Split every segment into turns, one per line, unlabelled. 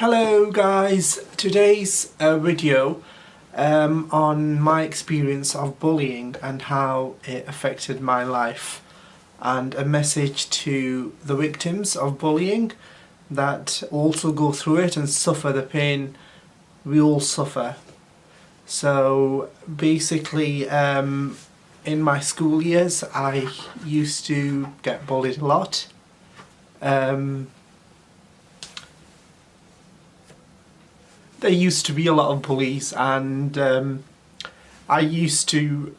Hello guys, today's video on my experience of bullying and how it affected my life, and a message to the victims of bullying that also go through it and suffer the pain we all suffer. So basically, in my school years I used to get bullied a lot. There used to be a lot of bullies, and I used to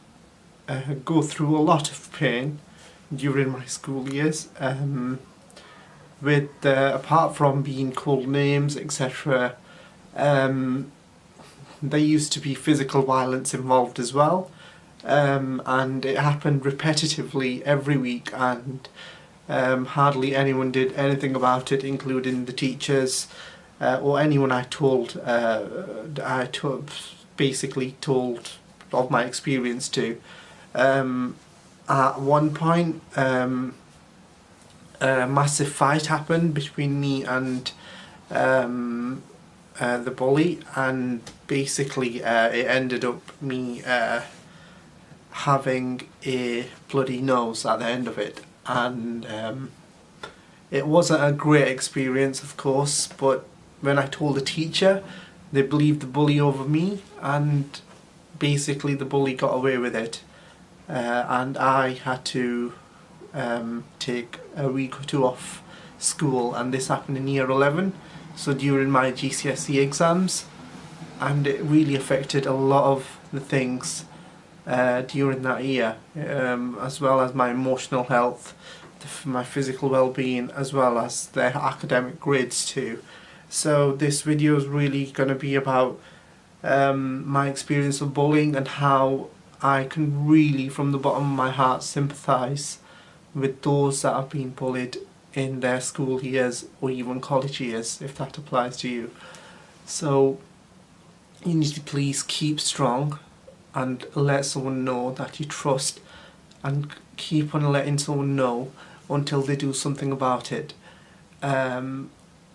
go through a lot of pain during my school years, with apart from being called names, etc. There used to be physical violence involved as well, and it happened repetitively every week, and hardly anyone did anything about it, including the teachers. Or anyone basically told of my experience to. At one point, a massive fight happened between me and the bully, and basically it ended up me having a bloody nose at the end of it, and it wasn't a great experience, of course, but when I told the teacher, they believed the bully over me, and basically the bully got away with it, and I had to take a week or two off school, and this happened in year 11, so during my GCSE exams, and it really affected a lot of the things during that year, as well as my emotional health, my physical well-being, as well as their academic grades too. So this video is really going to be about my experience of bullying and how I can really, from the bottom of my heart, sympathise with those that have been bullied in their school years or even college years, if that applies to you. So you need to please keep strong and let someone know that you trust, and keep on letting someone know until they do something about it.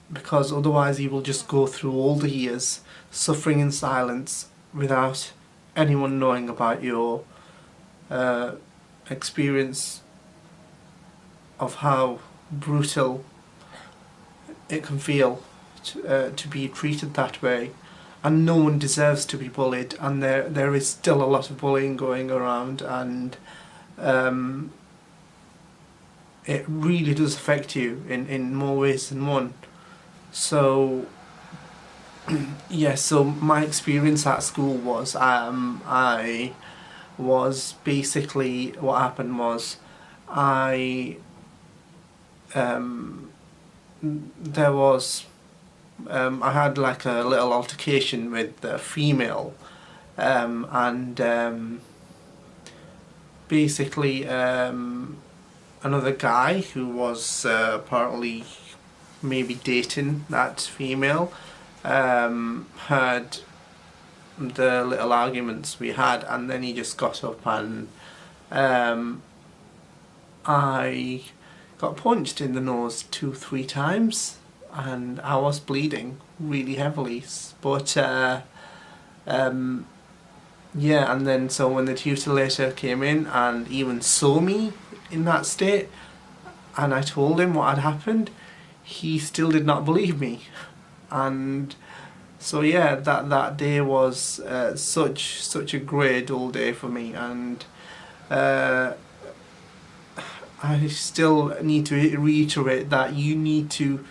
Because otherwise you will just go through all the years suffering in silence without anyone knowing about your experience of how brutal it can feel to be treated that way. And no one deserves to be bullied, and there is still a lot of bullying going around, and it really does affect you in more ways than one. So yeah, so my experience at school was, I was basically, what happened was, I had like a little altercation with a female, and basically another guy who was apparently maybe dating that female heard the little arguments we had, and then he just got up, and I got punched in the nose 2-3 times, and I was bleeding really heavily, but yeah, and then so when the tutor later came in and even saw me in that state, and I told him what had happened, he still did not believe me. And so yeah, that day was such a great dull day for me, and I still need to reiterate that you need to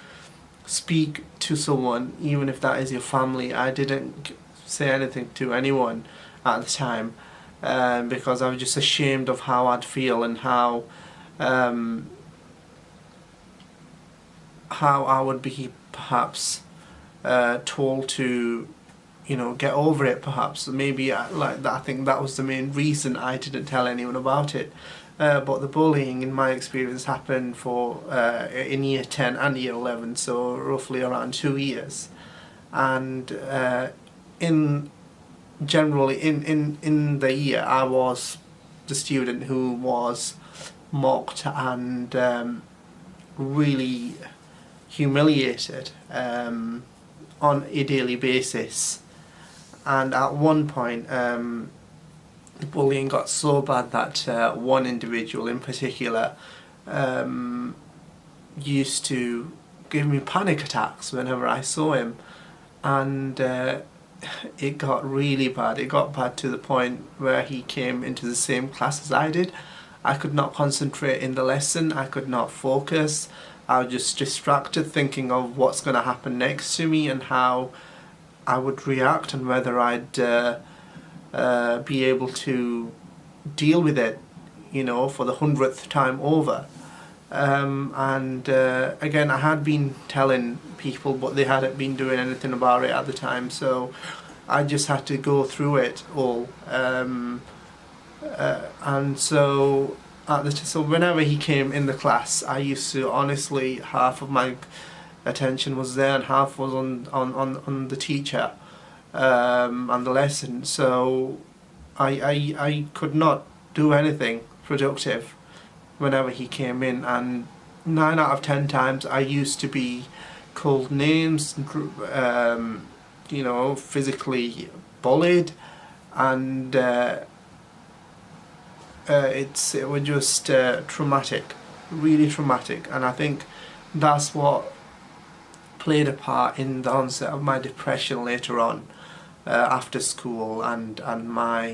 speak to someone, even if that is your family. I didn't say anything to anyone at the time, because I was just ashamed of how I'd feel, and how I would be perhaps told to, get over it, perhaps. Maybe like that. I think that was the main reason I didn't tell anyone about it. But the bullying, in my experience, happened in year 10 and year 11, so roughly around 2 years. And generally in the year, I was the student who was mocked and really humiliated. on a daily basis. And at one point, the bullying got so bad that one individual in particular used to give me panic attacks whenever I saw him, and it got really bad. It got bad to the point where he came into the same class as I did. I could not concentrate in the lesson, I could not focus, I was just distracted thinking of what's going to happen next to me and how I would react and whether I'd be able to deal with it, you know, for the 100th time over. Again, I had been telling people, but they hadn't been doing anything about it at the time, so I just had to go through it all. So whenever he came in the class, I used to, honestly, half of my attention was there and half was on the teacher and the lesson. So I could not do anything productive whenever he came in, and 9 out of 10 times I used to be called names, you know, physically bullied, and it was just traumatic, really traumatic. And I think that's what played a part in the onset of my depression later on, after school, and my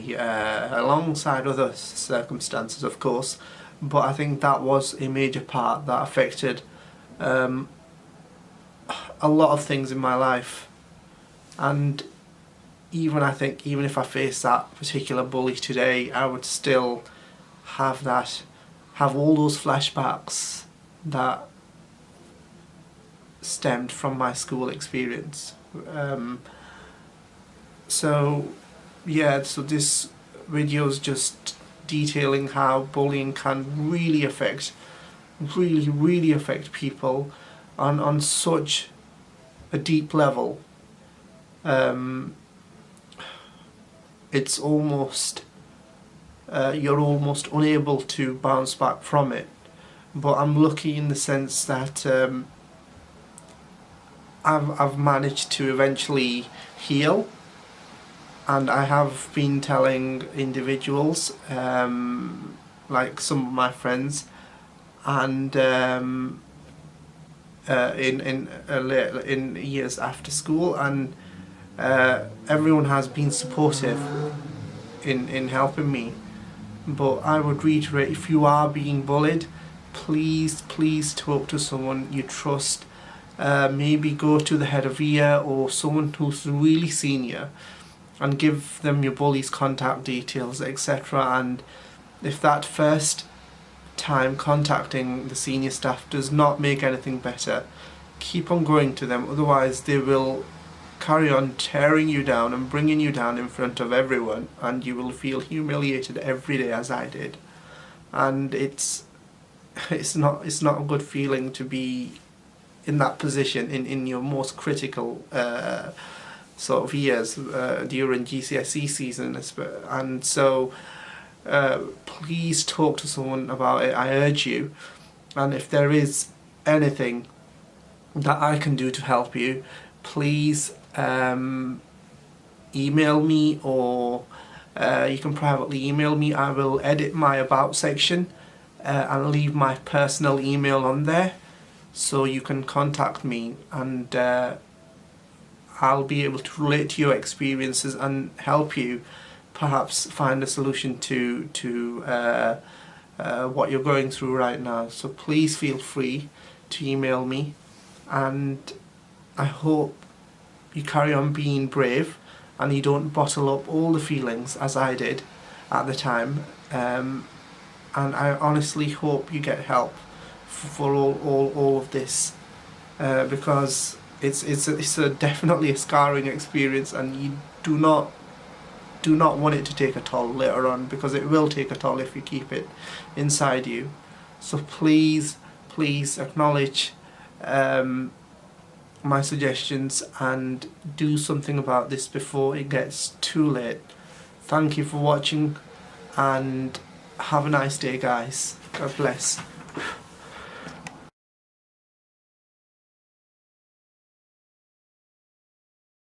alongside other circumstances, of course. But I think that was a major part that affected a lot of things in my life. And I think even if I faced that particular bully today, I would still have all those flashbacks that stemmed from my school experience. So this video is just detailing how bullying can really affect people on such a deep level. It's almost you're almost unable to bounce back from it. But I'm lucky in the sense that I've managed to eventually heal, and I have been telling individuals, like some of my friends, and in years after school, and everyone has been supportive in helping me. But I would reiterate, if you are being bullied, please talk to someone you trust. Maybe go to the head of year or someone who's really senior and give them your bully's contact details, etc. And if that first time contacting the senior staff does not make anything better, keep on going to them, otherwise they will carry on tearing you down and bringing you down in front of everyone, and you will feel humiliated every day, as I did. And it's not a good feeling to be in that position in your most critical sort of years during GCSE season. And so please talk to someone about it, I urge you. And if there is anything that I can do to help you, please email me, or you can privately email me. I will edit my about section and leave my personal email on there, so you can contact me, and I'll be able to relate to your experiences and help you perhaps find a solution to what you're going through right now. So please feel free to email me, and I hope you carry on being brave and you don't bottle up all the feelings as I did at the time. And I honestly hope you get help for all of this, because it's definitely a scarring experience, and you do not want it to take a toll later on, because it will take a toll if you keep it inside you. So please acknowledge my suggestions and do something about this before it gets too late. Thank you for watching, and have a nice day, guys. God bless.